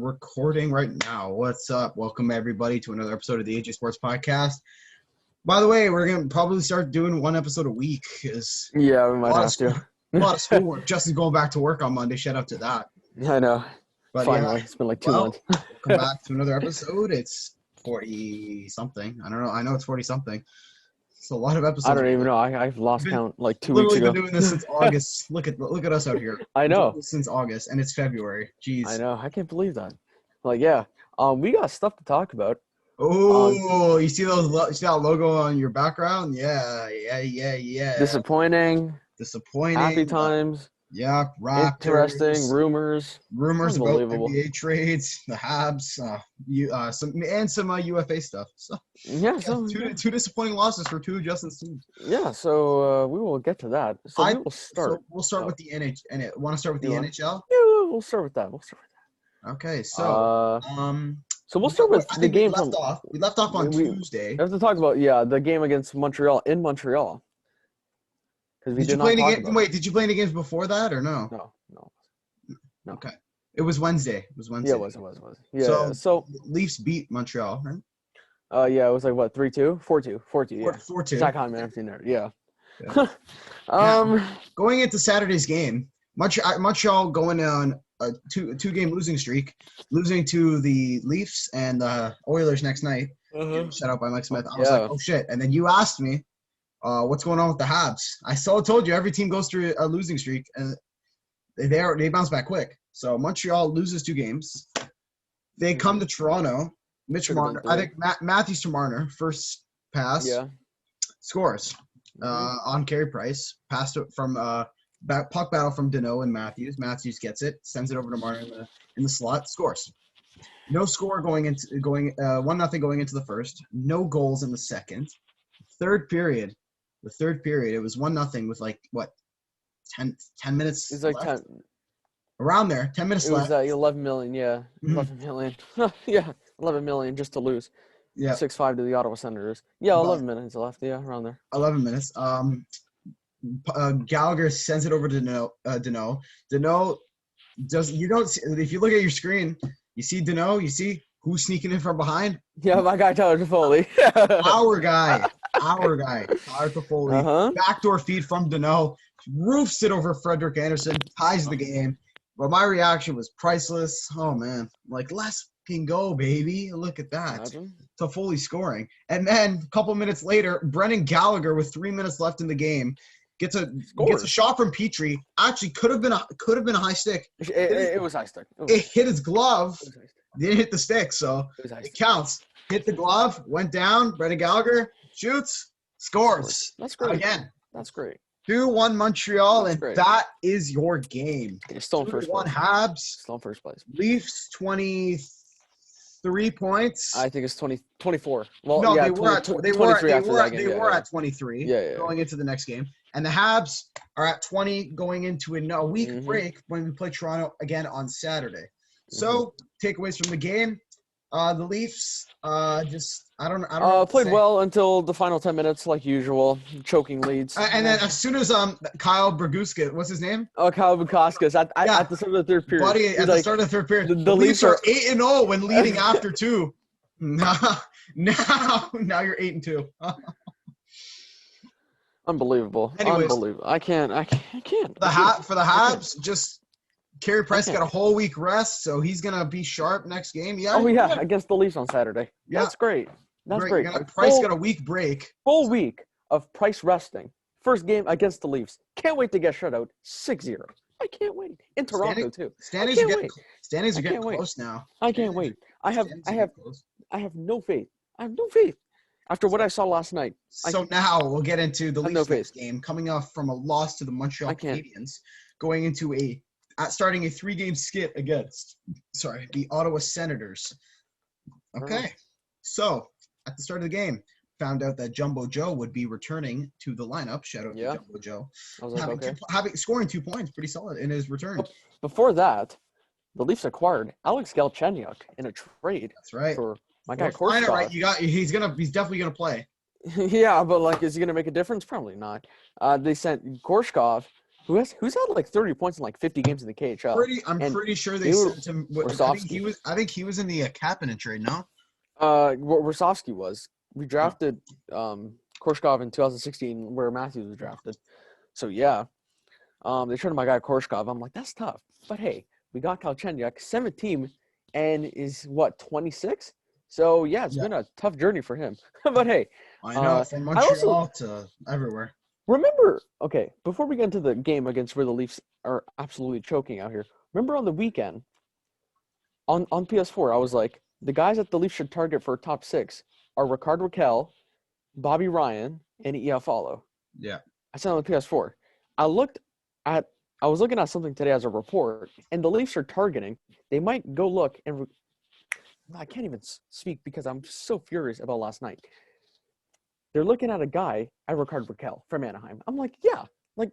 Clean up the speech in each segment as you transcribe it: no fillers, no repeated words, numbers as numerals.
recording right now. What's up? Welcome everybody to another episode of the AJ Sports Podcast. By the way, we're gonna probably start doing one episode a week. Yeah, we might have to. A lot of schoolwork. Justin's going back to work on Monday. Shout out to that. I know. But finally, yeah, it's been like 2 months. Welcome back to another episode. It's 40 something. I don't know. I know it's 40 something. It's a lot of episodes. I don't even know. I've lost count like 2 weeks ago. Literally been doing this since August. Look at us out here. I know. Since August, and it's February. Jeez. I know. I can't believe that. Like, yeah. We got stuff to talk about. Oh, you see that logo on your background? Yeah. Disappointing. Happy times. Yeah, Raptors. Interesting rumors about NBA trades, the Habs, some UFA stuff. So yeah, two disappointing losses for two of Justin's teams. Yeah, so we will get to that. So we will start. So we'll start with the NHL. Want to start with the NHL? Yeah, we'll start with that. Okay, so so we'll start with the game. We left off on Tuesday. We have to talk about the game against Montreal in Montreal. Did you play any games before that or no? No. Okay. It was Wednesday. Yeah, it was. Yeah. So Leafs beat Montreal, right? Yeah, it was like what, 3-2? 4-2. 4-2, yeah. 4-2. Zach Hyman empty net. Yeah. Going into Saturday's game, Montreal going on a two-game losing streak, losing to the Leafs and the Oilers next night. Shut out by Mike Smith. I was like, oh shit. And then you asked me, what's going on with the Habs? I told you every team goes through a losing streak and they bounce back quick. So Montreal loses 2 games. They come to Toronto. Mitch Marner, I think Matthews to Marner, first pass, scores on Carey Price. Passed it from puck battle from Danault and Matthews. Matthews gets it, sends it over to Marner in the slot, scores. No score going 1-0 going into the first. No goals in the second. Third period, it was 1-0 with 10 minutes. It's like left? 10. Around there, 10 minutes left. It was 11 million, yeah. 11 million. Yeah, 11 million just to lose. Yeah. 6-5 to the Ottawa Senators. Yeah, 11 minutes left. Yeah, around there. 11 minutes. Gallagher sends it over to Danault. Danault if you look at your screen, you see Danault, you see who's sneaking in from behind? Yeah, my guy Tyler Toffoli. Our guy, Tyler Toffoli. Backdoor feed from Danault. Roofs it over Frederick Anderson. Ties the game. But my reaction was priceless. Oh, man. Let's fucking go, baby. Look at that. Imagine. Toffoli scoring. And then a couple minutes later, Brendan Gallagher with 3 minutes left in the game gets a shot from Petrie. Actually, could have been a high stick. It was high stick. It hit his glove. Didn't hit the stick, so it counts. Hit the glove, went down. Brendan Gallagher shoots, scores. That's great. Again. That's great. 2-1 Montreal, that is your game. You're still in first place. 2-1 Habs. Still in first place. Leafs 23 points. I think it's 24. Well, no, yeah, they were at 23 yeah. going into the next game. And the Habs are at 20 going into a week break when we play Toronto again on Saturday. So, takeaways from the game. The Leafs I don't know. Played well until the final 10 minutes, like usual, choking leads. And then as soon as Kyle Braguskas, what's his name? Kyle Braguskas at the start of the third period. Buddy, at the start of the third period. The Leafs are 8-0 when leading after 2. Now you're 8-2. Unbelievable. Anyways, unbelievable. I can't. For the Habs, just Carey Price got a whole week rest, so he's gonna be sharp next game. Yeah. Oh yeah, against the Leafs on Saturday. Yeah. That's great. That's great. Price got a week break. Full week of Price resting. First game against the Leafs. Can't wait to get shut out 6-0. I can't wait. In Toronto too. Standings are getting close now. I can't wait. I have no faith. I have no faith. After what I saw last night. So now we'll get into the Leafs game, coming off from a loss to the Montreal Canadiens, going into starting a 3-game skit against the Ottawa Senators. Okay. So at the start of the game, found out that Jumbo Joe would be returning to the lineup. Shout out to Jumbo Joe. I was like, scoring 2 points, pretty solid in his return. Before that, the Leafs acquired Alex Galchenyuk in a trade. That's right. For my guy Korshkov. Right. He's definitely gonna play. Yeah, but is he gonna make a difference? Probably not. They sent Korshkov, who's had like 30 points in like 50 games in the KHL. I'm pretty sure they sent him. Rosovsky. I think he was in the Kapanen trade. No. What Rosovsky was. We drafted Korshkov in 2016, where Matthews was drafted. So yeah, they traded my guy Korshkov. I'm like, that's tough. But hey, we got Galchenyuk, 17, and is what 26. So yeah, it's been a tough journey for him. But hey, I know from Montreal to everywhere. Remember, okay, before we get into the game against where the Leafs are absolutely choking out here. Remember on the weekend on PS4, I was like, the guys that the Leafs should target for top 6 are Rickard Raquel, Bobby Ryan, and Iafallo. Yeah. I said on the PS4. I was looking at something today as a report, and the Leafs are targeting. They might go look and I can't even speak because I'm so furious about last night. They're looking at a guy at Rickard Raquel from Anaheim. I'm like, like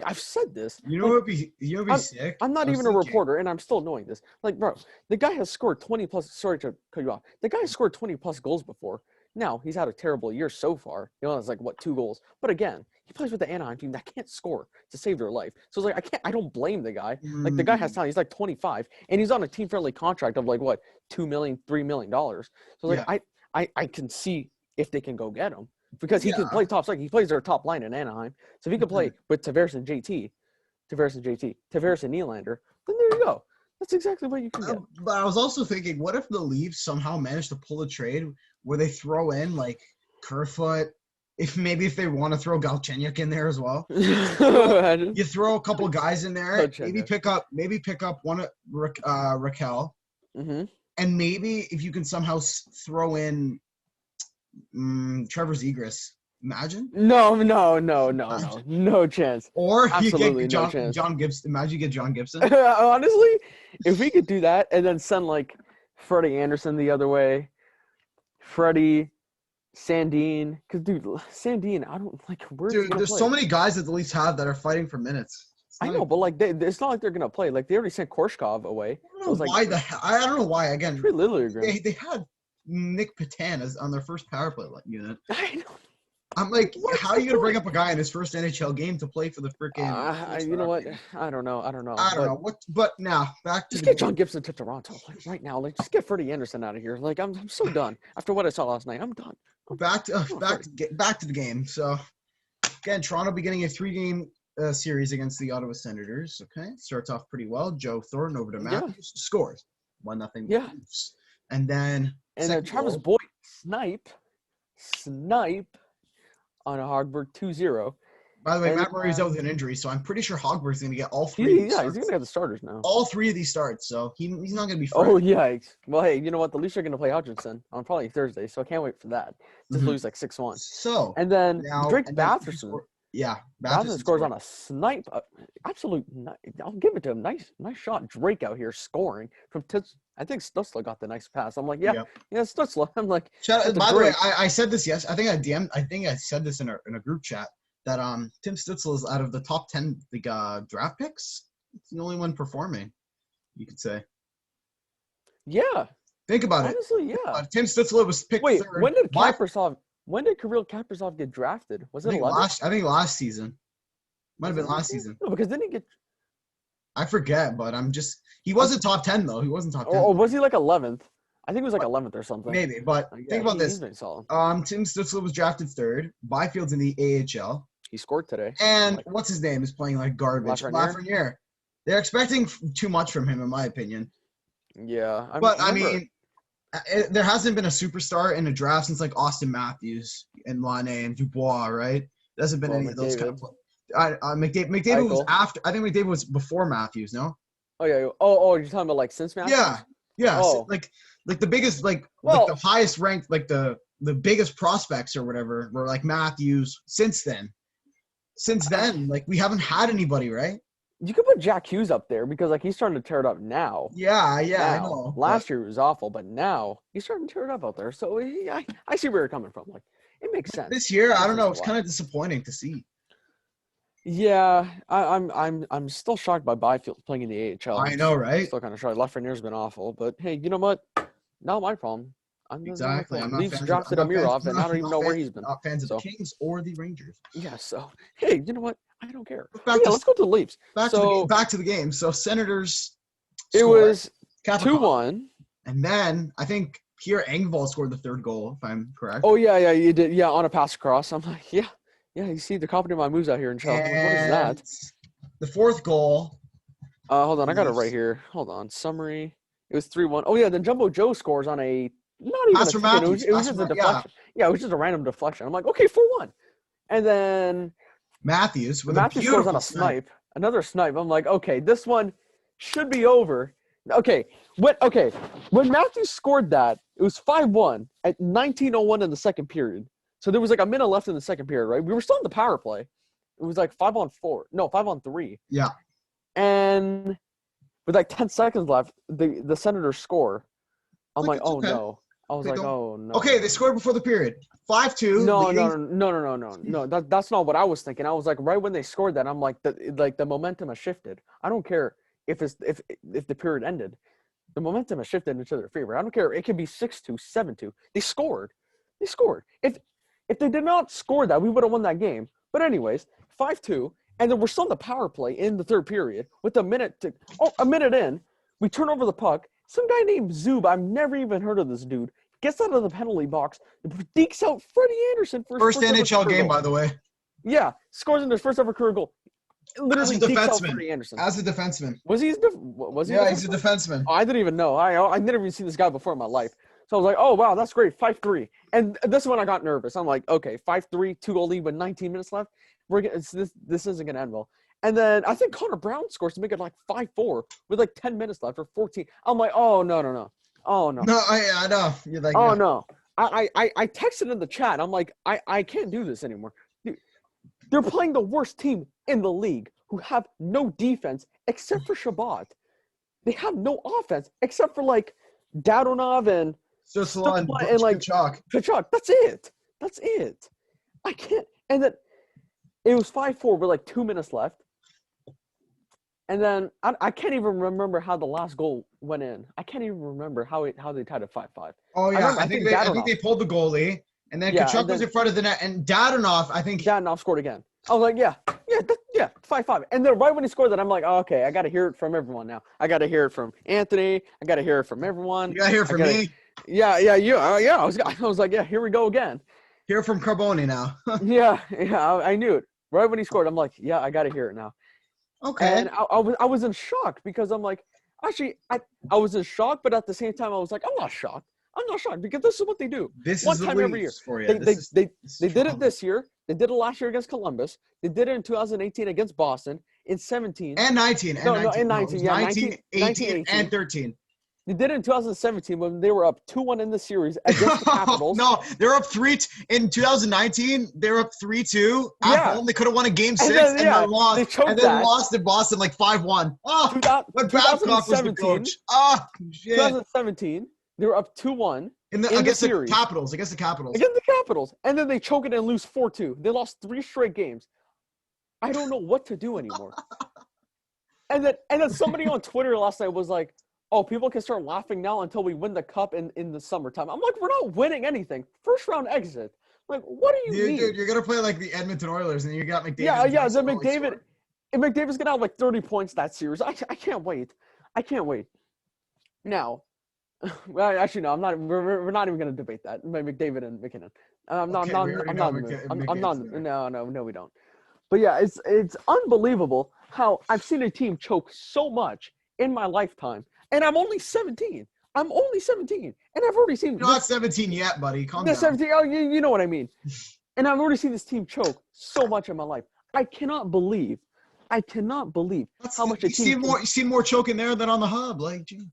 I've said this. You know what would be sick? I'm not even a reporter, and I'm still knowing this. Like, bro, the guy has scored 20 plus. Sorry to cut you off. The guy has scored 20 plus goals before. Now he's had a terrible year so far. It's like 2 goals. But again, he plays with the Anaheim team that can't score to save their life. So it's like I don't blame the guy. Like the guy has talent. He's like 25, and he's on a team-friendly contract of like $2 million, $3 million. So like I can see if they can go get him because he can play top side. He plays their top line in Anaheim. So if he can play with Tavares and Tavares and Nylander, then there you go. That's exactly what you can get. But I was also thinking, what if the Leafs somehow manage to pull a trade where they throw in like Kerfoot, if they want to throw Galchenyuk in there as well. You throw a couple guys in there, maybe pick up one Raquel, and maybe if you can somehow throw in Trevor Zegras. Imagine? No chance. Or absolutely you get no chance. John Gibson. Imagine you get John Gibson. Honestly, if we could do that and then send like Freddie Anderson the other way, Freddie, Sandin, because dude, Sandin, I don't like. There's so many guys that the Leafs have that are fighting for minutes. I know, but like it's not like they're gonna play. Like they already sent Korshkov away. I don't know why I don't know why again. They had Nick Patan on their first power play unit. I know. I'm like, how are you going to bring up a guy in his first NHL game to play for the freaking you know what? I don't know. I don't know. But now, back to get John Gibson to Toronto. Like, right now. Like, just get Freddie Anderson out of here. Like, I'm so done. After what I saw last night, I'm done. Back to the game. So, again, Toronto beginning a 3-game series against the Ottawa Senators. Okay. Starts off pretty well. Joe Thornton over to Matthews. Scores. 1-0. Yeah. And then Travis Boyd snipe on a Hogberg 2-0. By the way, Matt Murray's out with an injury, so I'm pretty sure Hogberg's going to get all 3 he's going to get the starters now. All 3 of these starts, so he's not going to be fresh. Oh, yikes. Well, hey, you know what? The Leafs are going to play Hutchinson on probably Thursday, so I can't wait for that. Just lose like 6-1. So, and then Drake Batherson. Batherson scores on a snipe. Absolute. I'll give it to him. Nice shot. Drake out here scoring from Titz. I think Stutzla got the nice pass. I'm like, yeah, Stutzla. I'm like, by the way, I said this. Yes, I think I said this in a group chat that Tim Stutzla is out of the top 10 draft picks. It's the only one performing. You could say. Yeah. Think about it. Honestly, yeah. Tim Stutzla was picked. Wait, third. When did Kirill Kaprizov get drafted? Was it 11? I think last season. Might have been last season. No, because didn't he get? I forget, but he wasn't top 10 though. He wasn't top 10. Or was he like 11th? I think it was like 11th or something. Maybe, but think about this. Tim Stutzla was drafted 3rd. Byfield's in the AHL. He scored today. And what's his name is playing like garbage. Lafreniere. They're expecting too much from him, in my opinion. Yeah, I mean, there hasn't been a superstar in a draft since like Austin Matthews and Laine and Dubois, right? There hasn't been any of those kind of players. McDavid was after. I think McDavid was before Matthews. No. Oh yeah. Oh, you're talking about like since Matthews? Yeah. Oh. Like the biggest, like the highest ranked, like the biggest prospects or whatever were like Matthews. Since then, like we haven't had anybody, right? You could put Jack Hughes up there because like he's starting to tear it up now. Yeah, I know. Last year was awful, but now he's starting to tear it up out there. So I see where you're coming from. Like it makes sense. This year, I don't know. It's kind of disappointing to see. Yeah, I'm still shocked by Byfield playing in the AHL. I know, right? Still kind of shocked. Lafreniere's been awful, but hey, you know what? Not my problem. Exactly. I'm not Leafs drafted Amirov, and I don't even know where he's been. Not fans of the Kings or the Rangers. Yeah. So hey, you know what? I don't care. Let's go to the Leafs. Back to the game. So Senators it was Kappa 2-1. And then I think Pierre Engvall scored the third goal, if I'm correct. Oh, yeah, you did. Yeah, on a pass across. I'm like, yeah, you see the confident my moves out here in Chelsea. Like, what is that? The fourth goal. Hold on, I got it right here. Hold on, summary. It was 3-1. Oh, yeah, then Jumbo Joe scores on a not even pass a from Matthews. It was just a deflection. Yeah, it was just a random deflection. I'm like, okay, 4-1. And then Matthews scores on a snipe. Another snipe. I'm like, okay, this one should be over. Okay, when Matthews scored that, it was 5-1 at 19:01 in the second period. So there was like a minute left in the second period, right? We were still in the power play. It was like 5-on-4. No, 5-on-3. Yeah. And with like 10 seconds left, the Senators score. I'm like, oh, no. I was like, oh, no. Okay, they scored before the period. 5-2. No. That's not what I was thinking. I was like, right when they scored that, I'm like, the momentum has shifted. I don't care if the period ended. The momentum has shifted into their favor. I don't care. It could be 6-2, 7-2. They scored. If they did not score that, we would have won that game. But anyways, 5-2, and then we're still in the power play in the third period with a minute in. We turn over the puck. Some guy named Zub, I've never even heard of this dude, gets out of the penalty box, dekes out Freddie Anderson for his first NHL game, by the way. Yeah, scores in his first ever career goal. Literally dekes out Freddie Anderson. As a defenseman. Was he? Yeah, he's a defenseman. Oh, I didn't even know. I've never even seen this guy before in my life. So I was like, oh, wow, that's great. 5-3. And this one I got nervous. I'm like, okay, 5-3, 2-goal lead with 19 minutes left. This isn't going to end well. And then I think Connor Brown scores to make it like 5-4 with like 10 minutes left or 14. I'm like, oh, no. Oh, no. No, I know. You're like, oh, no. I texted in the chat. I'm like, I can't do this anymore. Dude, they're playing the worst team in the league who have no defense except for Shabbat. They have no offense except for like Dadonov and like Kachuk. That's it. I can't. And then it was 5-4 with like 2 minutes left. And then I can't even remember how the last goal went in. I can't even remember how they tied it 5-5. Oh yeah, I think they pulled the goalie, and then Kachuk was in front of the net, and Dadonov scored again. I was like, yeah, 5-5. And then right when he scored that, I'm like, oh, okay, I got to hear it from everyone now. I got to hear it from Anthony. I got to hear it from everyone. You got to hear it from me. Yeah. I was like, yeah, here we go again. Hear from Carboni now. yeah, I knew it. Right when he scored, I'm like, yeah, I got to hear it now. Okay. And I was in shock because I'm like, actually, I was in shock, but at the same time, I was like, I'm not shocked because this is what they do. This one is time the every year. For you. They did it this year. They did it last year against Columbus. They did it in 2018 against Boston. In 17. And 19. In 19. Yeah, 19, 18, and 13. They did it in 2017 when they were up 2-1 in the series against the Capitals. No, they're up 3 in 2019. They're up 3-2 at home. They could have won a game 6 and then lost. They choked lost in Boston like 5-1 Oh, but Babcock was the coach. Oh, shit. 2017, they were up 2-1 against the series. Against the Capitals. And then they choke it and lose 4-2. They lost 3 straight games. I don't know what to do anymore. and then somebody on Twitter last night was like, oh, people can start laughing now until we win the cup in the summertime. I'm like, we're not winning anything. First round exit. Like, what do you mean? Dude, you're gonna play like the Edmonton Oilers, and you got McDavid. Yeah. Then McDavid's gonna have like 30 points that series. I can't wait. Now, well, actually, no, I'm not. We're not even gonna debate that. McDavid and McKinnon. I'm not. No, we don't. But yeah, it's unbelievable how I've seen a team choke so much in my lifetime. And I'm only 17. And I've already seen. You're not 17 yet, buddy. Calm down. 17. Oh, you know what I mean. And I've already seen this team choke so much in my life. I cannot believe how much a team. You see more choking there than on the hub, like. Geez.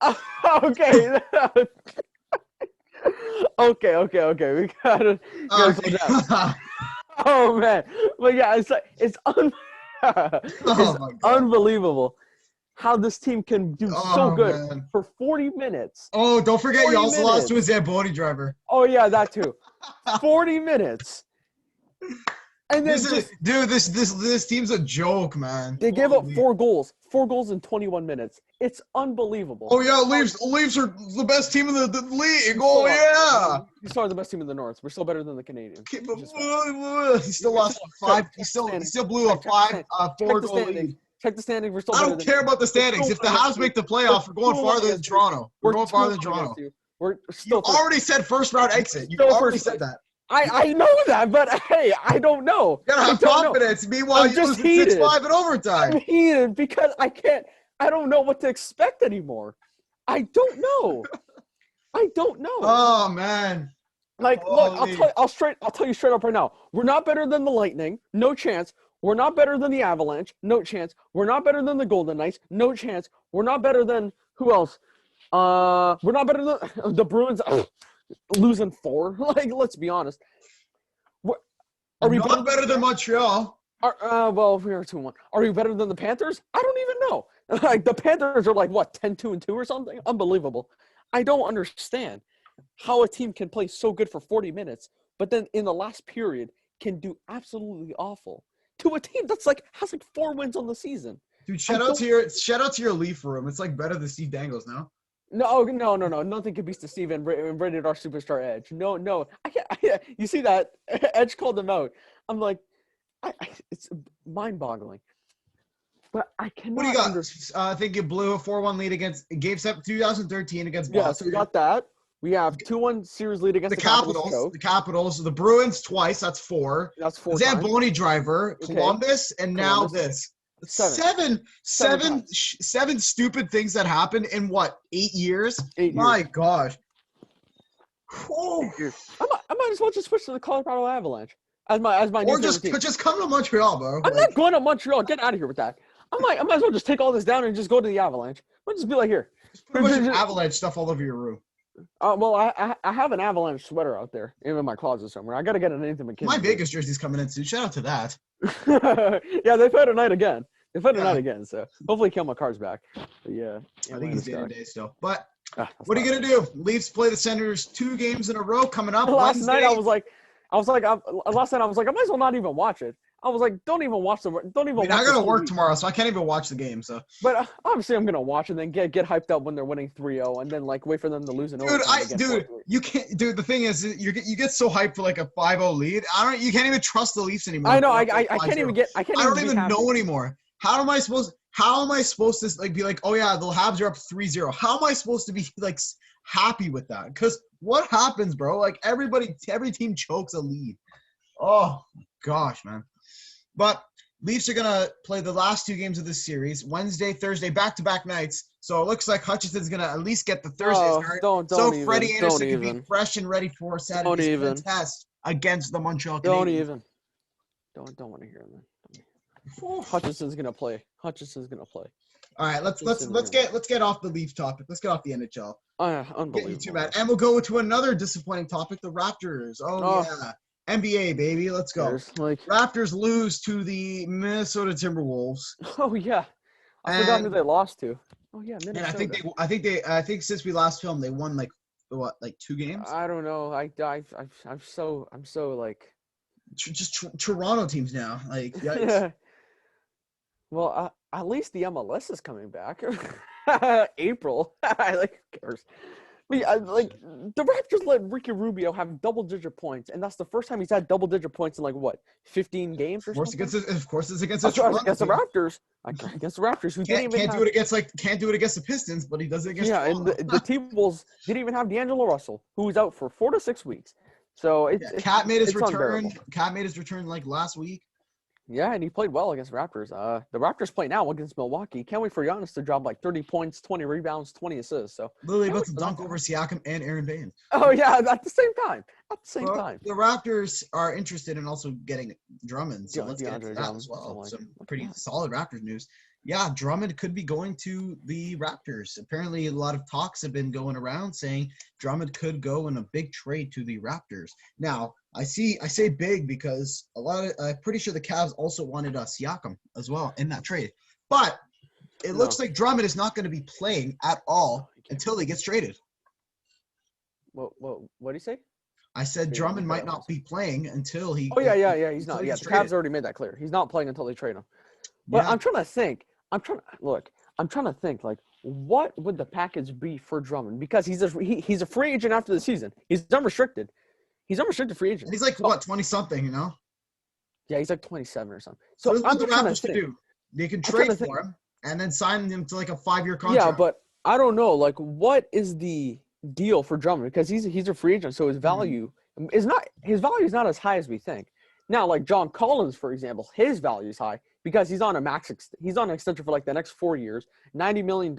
Okay. Okay. We gotta slow down. Oh man, but yeah, it's unbelievable how this team can do so good for 40 minutes. Oh, don't forget you also lost to a Zamboni driver. Oh yeah, that too. 40 minutes. And then this team's a joke, man. They gave up 4 goals. 4 goals in 21 minutes. It's unbelievable. Oh, yeah, Leafs are the best team in the league. Oh, yeah. You still are the best team in the North. We're still better than the Canadians. Okay, but he still lost 5. He still blew a 4-goal lead. Check the standings. We're still I don't care about the standings. If the Habs make the playoffs, we're going farther than Toronto. We're going farther than Toronto. We're still you already said first-round exit. You already said that. I know that, but hey, I don't know. You gotta have confidence. Meanwhile, you lose 6-5 in overtime. I'm heated because I don't know what to expect anymore. I don't know. Oh, man. Like, look, I'll tell you straight up right now. We're not better than the Lightning. No chance. We're not better than the Avalanche. No chance. We're not better than the Golden Knights. No chance. We're not better than who else? We're not better than the Bruins. Losing 4. Like, let's be honest. Are we not better than Montreal? Well, we are 2-1. Are we better than the Panthers? I don't even know. Like, the Panthers are like, what, 10-2-2 or something? Unbelievable. I don't understand how a team can play so good for 40 minutes, but then in the last period can do absolutely awful to a team that's has 4 wins on the season. Dude, shout out to your Leaf room. It's better than Steve Dangle's now. No. Nothing can beat Steve and rated our superstar Edge. No. I can't. You see that? Edge called him out. I'm like, it's mind-boggling. But I cannot. What do you got? I think you blew a 4-1 lead against Game 7 2013 against Boston. Yeah, so we got that. We have 2-1 series lead against the Capitals. The Capitals. The Bruins twice. That's 4. That's 4. Zamboni driver, Columbus, and now this. 7 stupid things that happened in 8 years? 8 years. My gosh. I might as well just switch to the Colorado Avalanche as my or just come to Montreal, bro. I'm not going to Montreal. Get out of here with that. I might as well just take all this down and just go to the Avalanche. I'll just be like, here. Just put a bunch of Avalanche stuff all over your room. Well, I have an Avalanche sweater out there in my closet somewhere. I got to get an Nathan McKinnon. My Vegas jersey's coming in soon. Shout out to that. Yeah, they played tonight again. So hopefully Kale McCarr's back. But yeah. I think he's day-to-day still. But what are you going to do? Leafs play the Senators 2 games in a row coming up Last Wednesday. night I was like, I might as well not even watch it. I was like, don't even watch the. Don't even. I got to work tomorrow, so I can't even watch the game. So, but obviously, I'm gonna watch and then get hyped up when they're winning 3-0, and then wait for them to lose an you can't. Dude, the thing is, you get so hyped for a 5-0 lead. You can't even trust the Leafs anymore. I know. I can't even get. I don't even know anymore. How am I supposed to be like, oh yeah, the Habs are up 3-0? How am I supposed to be happy with that? Because what happens, bro? Every team chokes a lead. Oh gosh, man. But Leafs are going to play the last 2 games of this series, Wednesday, Thursday, back-to-back nights. So it looks like Hutchinson's going to at least get the Thursday start. So Freddie Anderson can be fresh and ready for Saturday's test against the Montreal Canadiens. Don't want to hear that. Hutchinson's going to play. All right, let's get off the Leaf topic. Let's get off the NHL. Unbelievable. Get you too mad. And we'll go to another disappointing topic, the Raptors. Oh. Yeah. NBA, baby. Let's go. Raptors lose to the Minnesota Timberwolves. Oh, yeah. I forgot who they lost to. Oh, yeah, Minnesota. And I think since we last filmed, they won 2 games? I don't know. I'm so just Toronto teams now. Yikes. Yeah. Well, at least the MLS is coming back. April. Who cares? The Raptors let Ricky Rubio have double-digit points, and that's the first time he's had double-digit points in 15 games or something. Of course, it's against the Raptors. Against the Raptors, who can't do it against the Pistons, but he does it against. Yeah, and the T-Wolves didn't even have D'Angelo Russell, who was out for 4 to 6 weeks. So Cat made his return. Cat made his return last week. Yeah, and he played well against Raptors. The Raptors play now against Milwaukee. Can't wait for Giannis to drop 30 points, 20 rebounds, 20 assists. So literally about to dunk over Siakam and Aaron Baines. Oh yeah, at the same time. The Raptors are interested in also getting Drummond. So let's get into that as well. Some pretty solid Raptors news. Yeah, Drummond could be going to the Raptors. Apparently, a lot of talks have been going around saying Drummond could go in a big trade to the Raptors. Now, I say big because I'm pretty sure the Cavs also wanted Siakam as well in that trade. But it looks like Drummond is not going to be playing at all until he gets traded. What do you say? I said Drummond might not be playing until he. Oh yeah. He's not. Yeah, the traded. Cavs already made that clear. He's not playing until they trade him. But I'm trying to think. I'm trying to think. Like, what would the package be for Drummond? Because he's a free agent after the season. He's unrestricted. He's unrestricted free agent. And he's like what, 20-something, you know? Yeah, he's like 27 or something. So this is what the Raptors could do. They can trade for him and then sign him to like a 5-year contract. Yeah, but I don't know. Like, what is the deal for Drummond? Because he's a free agent, so his value is not as high as we think. Now, like John Collins, for example, his value is high because he's on an extension for like the next 4 years, $90 million.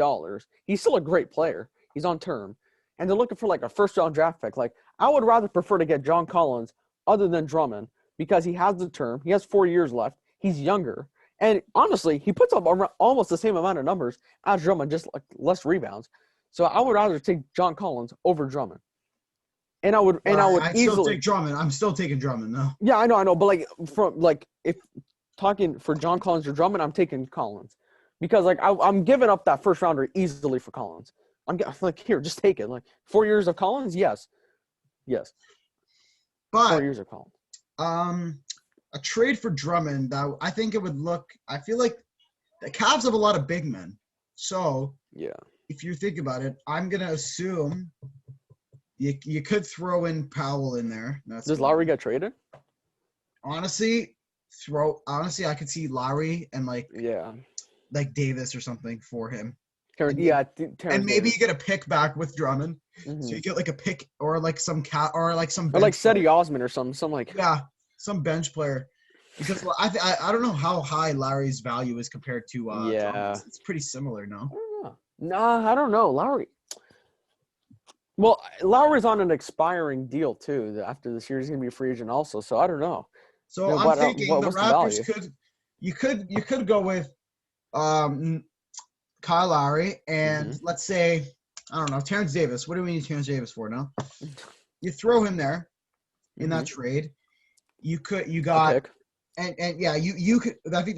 He's still a great player. He's on term. And they're looking for like a first-round draft pick. Like, I would rather prefer to get John Collins other than Drummond because he has the term. He has 4 years left. He's younger. And honestly, he puts up almost the same amount of numbers as Drummond, just like less rebounds. So I would rather take John Collins over Drummond. And I would I'd easily still take Drummond. I'm still taking Drummond though. Yeah, I know. But if talking for John Collins or Drummond, I'm taking Collins because like I'm giving up that first rounder easily for Collins. I'm like, here, just take it. Like 4 years of Collins, yes. But 4 years of Collins. A trade for Drummond, that I think it would look. I feel like the Cavs have a lot of big men. So yeah, if you think about it, I'm gonna assume you could throw in Powell in there. Does Lowry get traded? Honestly, I could see Lowry and like Davis or something for him. And maybe you get a pick back with Drummond, so you get like a pick or like some Cedi Osman or some like some bench player. Because I don't know how high Lowry's value is compared to Drummond's. It's pretty similar, no? I don't know. Lowry's on an expiring deal too. After this year, he's gonna be a free agent also. So I don't know. So I'm thinking the Raptors could go with Kyle Lowry and let's say, I don't know, Terrence Davis. What do we need Terrence Davis for now? You throw him there in that trade. You could you think the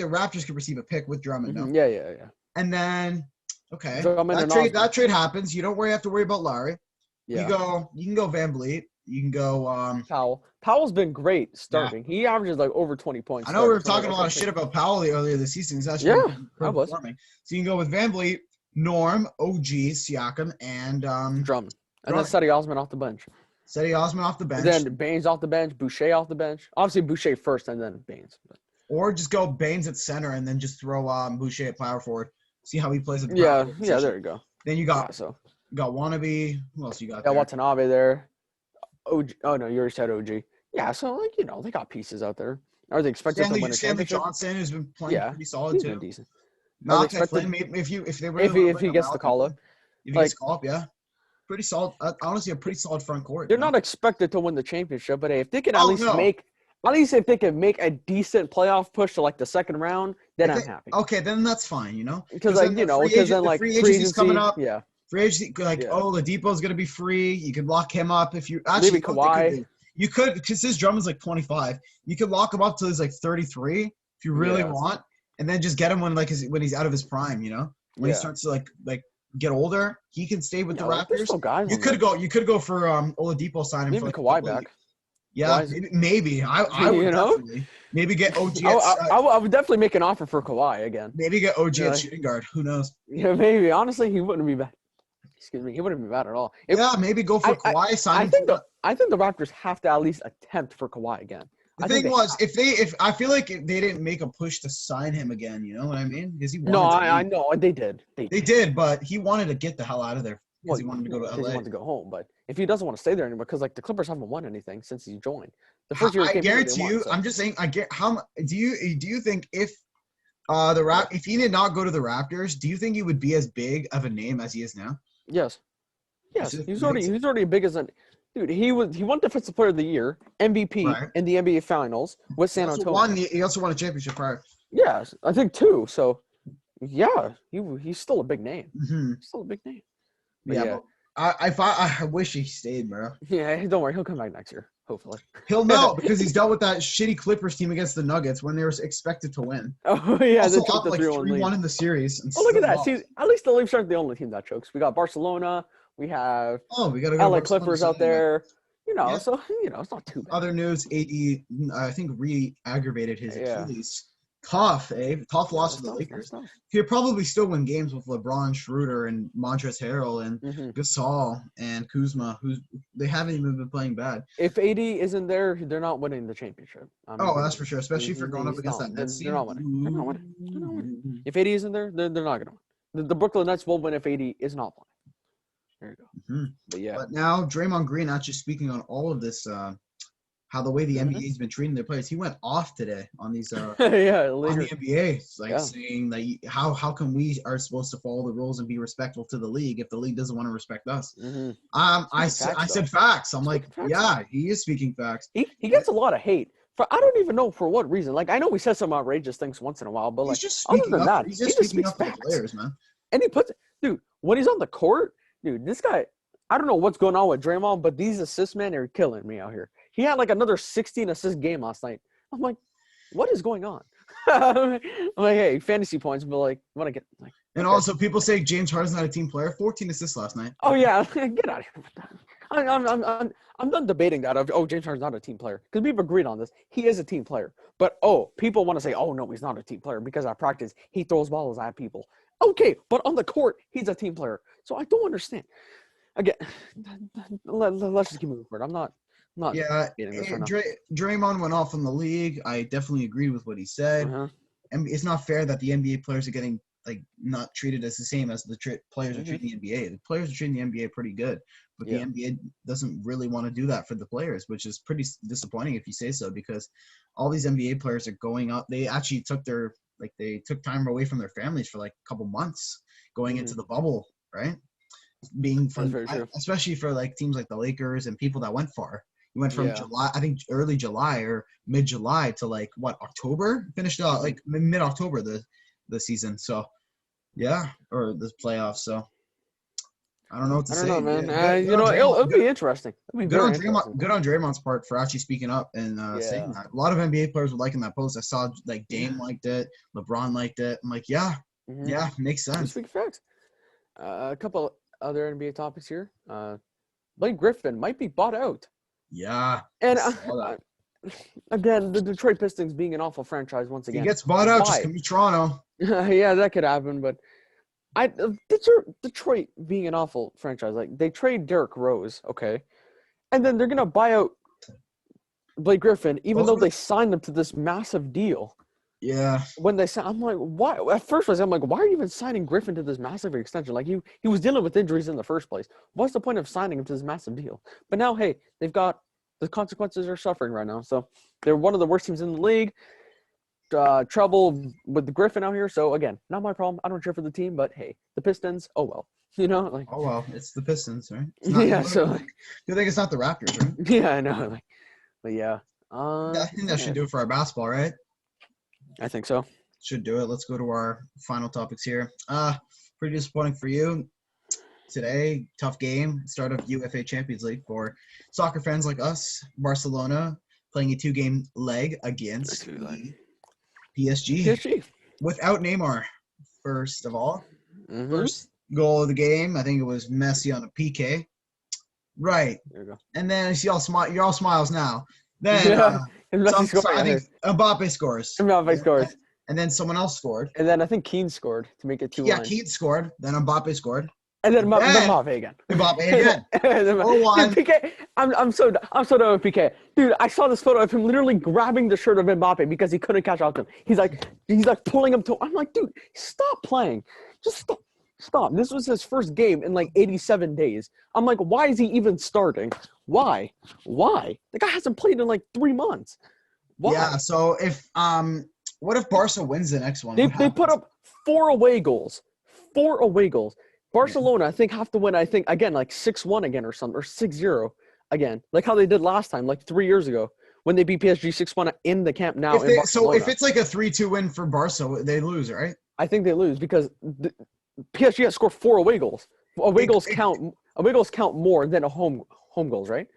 Raptors could receive a pick with Drummond. No? Yeah. And then that trade happens. You don't have to worry about Lowry. Yeah. You can go Van Vliet. You can go Powell. Powell's been great starting. Yeah. He averages like over 20 points. I know we were talking a lot of shit about Powell earlier this season. He's actually performing. So you can go with Van Vliet, Norm, OG, Siakam, and Drummond. And then Cedi Osman off the bench. Cedi Osman off the bench. And then Baines off the bench, Boucher off the bench. Obviously Boucher first and then Baines. Or just go Baines at center and then just throw Boucher at power forward. See how he plays at the power forward position. There you go. Then you got Wannabe. Who else you got there? Watanabe there. OG. Oh, no, you already said OG. Yeah, so, they got pieces out there. Are they expected to win a Stanley championship? Johnson has been playing pretty solid, too. Been decent. If he gets the call-up. If he gets the call-up, yeah. Pretty solid. Honestly, a pretty solid front court. They're not expected to win the championship, but if they can at least if they can make a decent playoff push to, like, the second round, then I'm happy. Okay, then that's fine, Because, free agency's coming up. Yeah. Free agency, Oladipo's going to be free. You can lock him up if you – actually, maybe Kawhi. You could – because his Drummond's like 25. You could lock him up till he's like 33 if you really want, and then just get him when he's out of his prime, When he starts to like get older, he can stay with the Raptors. You could go for Oladipo signing for Kawhi back. Yeah, maybe. I would definitely. Maybe get OG I would definitely make an offer for Kawhi again. Maybe get OG at shooting guard. Who knows? Yeah, maybe. Honestly, he wouldn't be bad. Excuse me, he wouldn't be bad at all. Maybe go for Kawhi. I think the Raptors have to at least attempt for Kawhi again. The thing was, if I feel like if they didn't make a push to sign him again, you know what I mean? Because he I know they did. They did, but he wanted to get the hell out of there because he wanted to go to LA. He wanted to go home, but if he doesn't want to stay there anymore, because the Clippers haven't won anything since he joined. The first year, I guarantee you. I'm just saying. Do you think if if he did not go to the Raptors, do you think he would be as big of a name as he is now? Yes. He's already big as a dude. He won Defensive Player of the Year, MVP in the NBA Finals with San Antonio. He also won a championship prior. Yes, I think 2. So, he's still a big name. Mm-hmm. He's still a big name. But I wish he stayed, bro. Yeah, don't worry, he'll come back next year. Hopefully. He'll know because he's dealt with that shitty Clippers team against the Nuggets when they were expected to win. Oh yeah, also up like 3-1 in the series. Oh look at that! See, at least the Leafs aren't the only team that chokes. We got Barcelona. We have LA Clippers out there. Yeah. So it's not too bad. Other news: AD, I think, re-aggravated his Achilles. Tough, eh? Tough loss for the Lakers. He could probably still win games with LeBron, Schroeder, and Montrezl Harrell, and Gasol, and Kuzma, they haven't even been playing bad. If AD isn't there, they're not winning the championship. That's for sure, especially for going up against that Nets team. They're not winning. They're not winning. If AD isn't there, they're not going to win. The Brooklyn Nets will win if AD is not playing. There you go. But now Draymond Green, actually speaking on all of this, how the way the NBA's been treating their players, he went off today on these on the NBA, saying that how come we are supposed to follow the rules and be respectful to the league if the league doesn't want to respect us? I said facts. I'm like, yeah, he is speaking facts. He gets a lot of hate. I don't even know for what reason. Like, I know he says some outrageous things once in a while, but like, other than that, he's just speaking up for the players, man. And he puts, dude, when he's on the court, dude, this guy, I don't know what's going on with Draymond, but these assists, man, are killing me out here. He had like another 16 assist game last night. I'm like, what is going on? I'm like, hey, fantasy points, but like, want to get like. And also, people say James Harden's not a team player. 14 assists last night. Oh yeah, get out of here with that. I'm done debating that. James Harden's not a team player because we've agreed on this. He is a team player, but people want to say, oh no, he's not a team player because at practice he throws balls at people. Okay, but on the court he's a team player. So I don't understand. Again, let's just keep moving forward. I'm not. Yeah, Draymond went off on the league. I definitely agreed with what he said. And it's not fair that the NBA players are getting like not treated as the same as the players are treating the NBA. The players are treating the NBA pretty good, but the NBA doesn't really want to do that for the players, which is pretty disappointing if you say so, because all these NBA players are going up. They actually took took time away from their families for like a couple months going into the bubble, right? Especially for like teams like the Lakers and people that went far. You went from July, I think early July or mid-July to like October? Finished out like mid-October the season. So or the playoffs. So I don't know what to say. I don't know, man. It'll be interesting. Good on Draymond's part for actually speaking up and saying that. A lot of NBA players were liking that post. I saw like Dame liked it, LeBron liked it. I'm like, makes sense. Speak facts. A couple other NBA topics here. Blake Griffin might be bought out. Yeah. And again, the Detroit Pistons being an awful franchise once again. He gets bought out, just come to Toronto. Yeah, that could happen, but Detroit being an awful franchise, like they trade Derrick Rose, okay, and then they're gonna buy out Blake Griffin, even though they signed him to this massive deal. Yeah. When they said, I'm like, why? At first, I'm like, why are you even signing Griffin to this massive extension? Like, he was dealing with injuries in the first place. What's the point of signing him to this massive deal? But now, hey, they've got the consequences are suffering right now. So they're one of the worst teams in the league. Trouble with the Griffin out here. So again, not my problem. I don't cheer for the team, but hey, the Pistons. Oh well, like. Oh well, it's the Pistons, right? You think it's not the Raptors, right? Yeah, I know. But yeah. I think that should do it for our basketball, right? I think so. Should do it. Let's go to our final topics here. Pretty disappointing for you today. Tough game. Start of UFA Champions League for soccer fans like us. Barcelona playing a 2-game leg against PSG without Neymar. First of all, first goal of the game. I think it was Messi on a PK. Right. There you go. And then I see you're all smiles now. Then I think Mbappe scores. And then someone else scored. And then I think Keane scored to make it 2-1. Yeah, Keane scored. Then Mbappe scored. And then Mbappe again. Mbappe again. 4-1. PK, I'm so done with PK. Dude, I saw this photo of him literally grabbing the shirt of Mbappe because he couldn't catch up to him. He's like pulling him to. I'm like, dude, stop playing. Just stop. This was his first game in like 87 days. I'm like, why is he even starting? Why? The guy hasn't played in like 3 months. Why? Yeah. So if what if Barca wins the next one? They put up 4 away goals. 4 away goals. Barcelona, I think, have to win, again, like 6-1 again or something, or 6-0 again, like how they did last time, like 3 years ago, when they beat PSG 6-1 in the Camp Nou. So if it's like a 3-2 win for Barca, they lose, right? I think they lose because PSG has scored 4 away goals. Away goals count more than a home goals, right?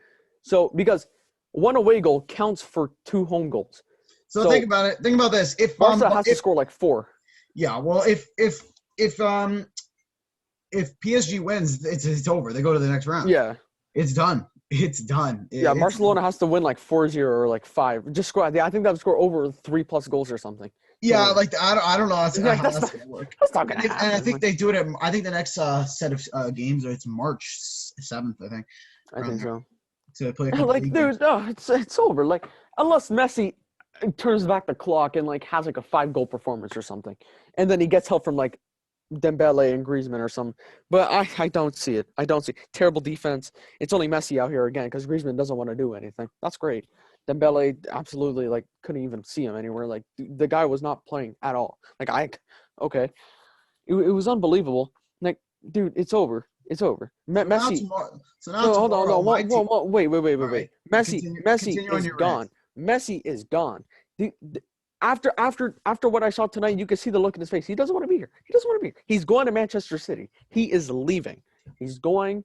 So because 1 away count counts for 2 home goals. So think about it. Think about this. If Barca has to score like 4. Yeah. Well, if PSG wins, it's over. They go to the next round. Yeah. It's done. It's done. Yeah, Barcelona has to win like 4-0 or like 5. Just score. I think they'll score over 3+ goals or something. Yeah, like I don't know how that's not, gonna work. That's not gonna happen. And I think they do it. I think the next set of games it's March 7th. I think. I think so. To play a couple like, dude, no, it's over. Like, unless Messi turns back the clock and like has like a 5-goal performance or something, and then he gets help from like Dembele and Griezmann or something. But I don't see it. I don't see terrible defense. It's only Messi out here again because Griezmann doesn't want to do anything. That's great. Dembele absolutely like couldn't even see him anywhere. Like the guy was not playing at all. Like okay, it was unbelievable. Like, dude, it's over. It's over. Messi. Hold on. Wait. Messi is gone. Messi is gone. After what I saw tonight, you can see the look in his face. He doesn't want to be here. He's going to Manchester City. He is leaving. He's going.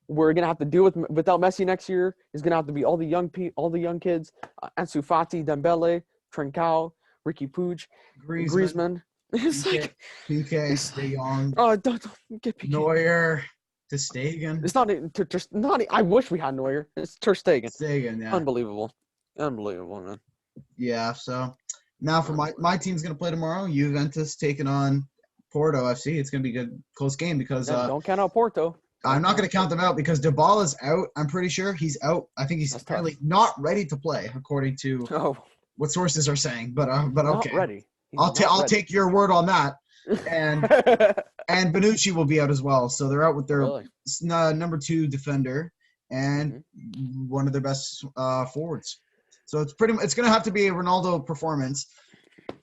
We're gonna have to deal without Messi next year. It's gonna have to be all the young kids: Ansu Fati, Dembele, Trincao, Ricky Puig, Griezmann. It's like PK, De Jong. Oh, don't get PK. Neuer, Ter Stegen. It's not. I wish we had Neuer. It's Ter Stegen. Yeah. Unbelievable, man. Yeah. So now for my team's gonna play tomorrow. Juventus taking on Porto FC. It's gonna be a good close game because don't count out Porto. I'm not going to count them out because Dybala's out. I'm pretty sure he's out. I think he's apparently not ready to play, according to what sources are saying. But okay, not ready. I'll take your word on that. And and Bonucci will be out as well. So they're out with their number 2 defender and one of their best forwards. So it's going to have to be a Ronaldo performance,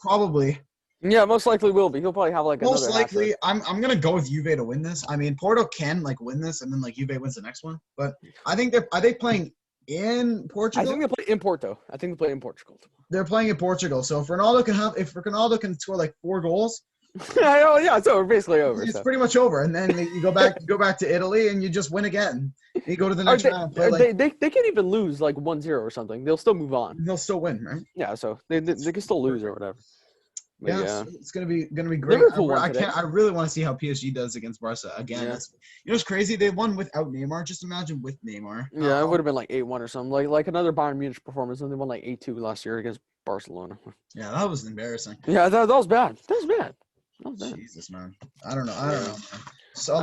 probably. Yeah, most likely will be. He'll probably have like most likely. I'm gonna go with Juve to win this. I mean, Porto can like win this, and then like Juve wins the next one. But I think are they playing in Portugal? I think they play in Porto. I think they play in Portugal. They're playing in Portugal. So if Ronaldo can score like 4 goals, yeah, it's over. Basically over. It's pretty much over, and then you go back to Italy, and you just win again. You go to the next round. They can even lose like 1-0 or something. They'll still move on. They'll still win, right? Yeah, so they can still lose or whatever. Yeah, it's gonna be great. I really want to see how PSG does against Barca again. Yeah. It's crazy. They won without Neymar. Just imagine with Neymar. Yeah, it would have been like 8-1 or something. Like another Bayern Munich performance, and they won like 8-2 last year against Barcelona. Yeah, that was embarrassing. Yeah, that was bad. That was bad. Jesus, man. I don't know. Man. So a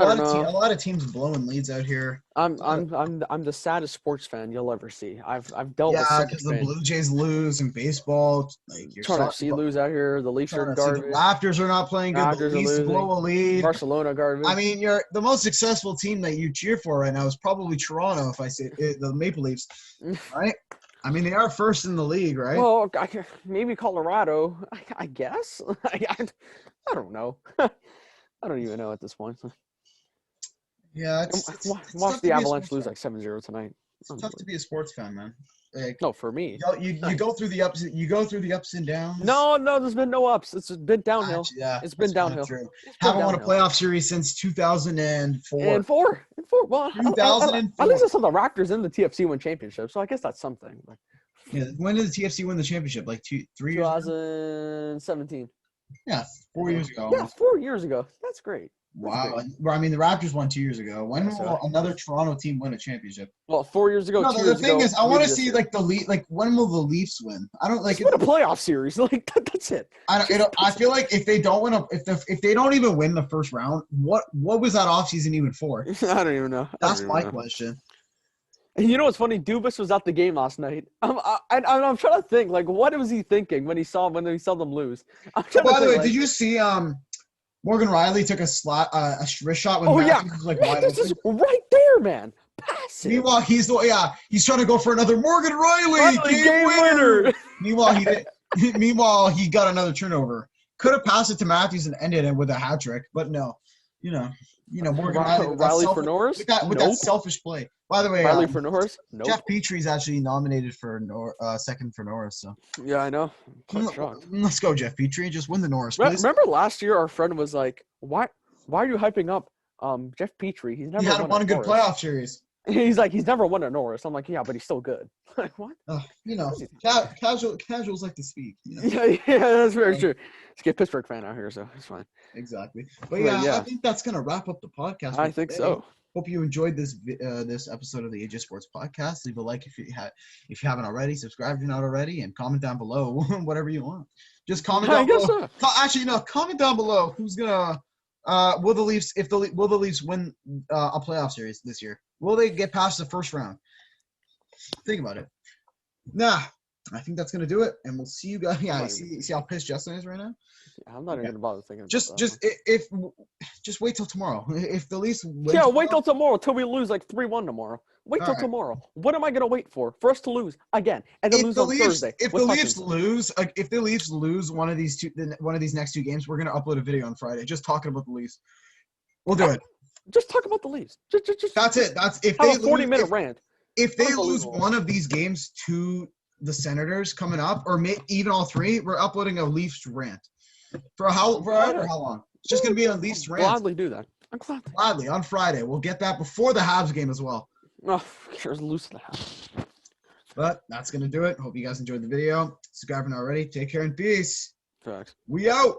lot of teams blowing leads out here. I'm the saddest sports fan you'll ever see. I've dealt with because the Blue Jays lose in baseball. Like you're trying to see lose out here. The Leafs are garbage. The Raptors are not playing good. The Leafs blow a lead. Barcelona garbage. I mean, you're the most successful team that you cheer for right now is probably Toronto. If I say the Maple Leafs, right? I mean, they are first in the league, right? Well, maybe Colorado. I guess. I don't know. I don't even know at this point. Yeah, watch the Avalanche lose like 7-0 tonight. It's tough to be a sports fan, man. Like, no, for me. You go through the ups. You go through the ups and downs. No, there's been no ups. It's been downhill. It's been downhill. Haven't won a playoff series since 2004. And four. Well, 2004. At least I saw the Raptors in the TFC win championship, so I guess that's something. Yeah, when did the TFC win the championship? Like 3 years ago? 2017. Yeah, 4 years ago. Yeah, 4 years ago. That's great. Wow. I mean, the Raptors won 2 years ago. When will another Toronto team win a championship? Well, 4 years ago. No, the thing is, I want to see like the lead. Like, when will the Leafs win? I don't like. Win a playoff series. Like that's it. I feel like if they don't win if they don't even win the first round, what was that offseason even for? I don't even know. That's my question. And you know what's funny? Dubas was at the game last night. I'm trying to think, like, what was he thinking when he saw them lose? By the way, did you see Morgan Riley took a wrist shot when Matthews was like wide this is right there, man. Pass it. Meanwhile, he's trying to go for another Morgan Riley game winner. Meanwhile, he got another turnover. Could have passed it to Matthews and ended it with a hat trick, but no. Morgan Riley for Norris with that selfish play. By the way, Riley for Norris. Nope. Jeff Petrie's actually nominated for second for Norris. So yeah, I know. I'm quite shocked. Let's go, Jeff Petrie. Just win the Norris, please. Remember last year, our friend was like, "Why are you hyping up Jeff Petrie? He hadn't won a good playoff series." He's like, he's never won a Norris. I'm like, yeah, but he's still good. Like, what? Casuals like to speak. Yeah, that's very true. Let's get Pittsburgh fan out here, so it's fine. Exactly. But yeah, I think that's gonna wrap up the podcast. I think so. Hope you enjoyed this episode of the AJ Sports Podcast. Leave a like if you haven't already. Subscribe if you're not already, and comment down below whatever you want. Just comment down below. So. Actually, no, comment down below who's gonna will the Leafs win a playoff series this year? Will they get past the first round? Think about it. Nah, I think that's gonna do it, and we'll see you guys. Yeah, see how pissed Justin is right now. I'm not even gonna bother thinking. Just wait till tomorrow. If the Leafs win wait till tomorrow till we lose like 3-1 tomorrow. Wait till tomorrow. What am I gonna wait for? For us to lose again and then lose on Thursday. If the Leafs lose one of these next two games, we're gonna upload a video on Friday just talking about the Leafs. We'll do it. Just talk about the Leafs. That's it. That's if they have a 40-minute rant. If they lose one of these games to the Senators coming up, or even all three, we're uploading a Leafs rant. For how long? It's just going to be a Leafs rant. Gladly do that. Gladly on Friday. We'll get that before the Habs game as well. Oh, here's loose the Habs. But that's going to do it. Hope you guys enjoyed the video. Subscribe if not already. Take care and peace. Facts. We out.